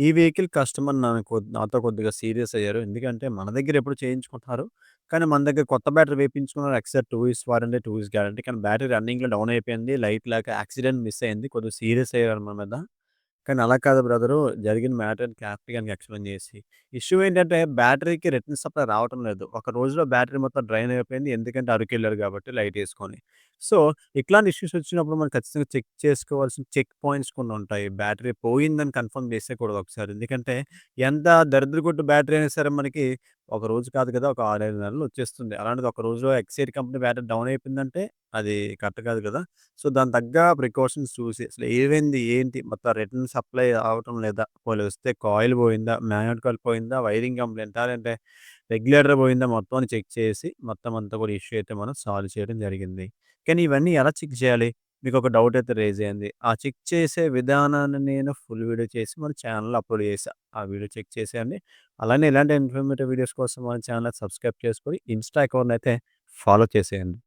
ఈ vehicle customer నాతో కొద్దిగా సీరియస్ అయ్యారు. ఎందుకంటే మన దగ్గర ఎప్పుడు చేయించుకుంటున్నారు. కానీ మన దగ్గర కొత్త బ్యాటరీ వేపించుకున్నారు. Extra 2 years warranty, 2 years guarantee. కానీ బ్యాటరీ రన్నింగ్‌లో డౌన్ అయిపోయింది. లైట్ లేక యాక్సిడెంట్ మిస్ అయింది. కొద్దిగా సీరియస్ అయ్యారు మన మీద. కానీ అలా కాదు బ్రదరు. జరిగిన మ్యాటర్‌ని క్లారిటీగా ఆయనకి ఎక్స్‌ప్లెయిన్ చేసి, ఇష్యూ ఏంటంటే బ్యాటరీకి రిటర్న్ సప్లై రావటం లేదు. ఒక రోజులో బ్యాటరీ మొత్తం డ్రైన్ అయిపోయింది. ఎందుకంటే అరకెళ్లారు కాబట్టి లైటేసుకొని. సో, ఇట్లాంటి ఇష్యూస్ వచ్చినప్పుడు మనం ఖచ్చితంగా చెక్ చేసుకోవాల్సిన చెక్ పాయింట్స్ కొన్ని ఉంటాయి. బ్యాటరీ పోయిందని కన్ఫర్మ్ చేసేయకూడదు ఒకసారి. ఎందుకంటే ఎంత దరిద్రగొట్టు బ్యాటరీ అయినా సరే మనకి ఒక రోజు కాదు కదా! ఒక 6, 5 నెలలు వచ్చేస్తుంది. అలాంటిది ఒక రోజులో ఎక్సైడ్ కంపెనీ బ్యాటరీ డౌన్ అయిపోయిందంటే అది కరెక్ట్ కాదు కదా! సో, దానికి తగ్గ ప్రికాషన్స్ చూసి అసలు ఏమైంది? ఏంటి? మొత్తం రిటర్న్ సప్లై అవ్వటం లేదా? పోనీ వస్తే కాయిల్ పోయిందా? మాన్యువల్ కాయిల్ పోయిందా? వైరింగ్ కంప్లెయింటా? లేదంటే రెగ్యులేటర్ పోయిందా? మొత్తం అని చెక్ చేసి మొత్తం అంతా కూడా ఇష్యూ అయితే మనం సాల్వ్ చేయడం జరిగింది. కానీ ఇవన్నీ ఎలా చెక్ చేయాలి? మీకొక డౌట్ అయితే రైజ్ అయింది. ఆ చెక్ చేసే విధానాన్ని నేను ఫుల్ వీడియో చేసి మన ఛానెల్‌లో అప్‌లోడ్ చేశా. ఆ వీడియో చెక్ చేసేయండి. అలానే ఇలాంటి ఇన్ఫర్మేటివ్ వీడియోస్ కోసం మన ఛానెల్ సబ్స్క్రైబ్ చేసుకొని ఇన్‌స్టా అకౌంట్‌నయితే ఫాలో చేసేయండి.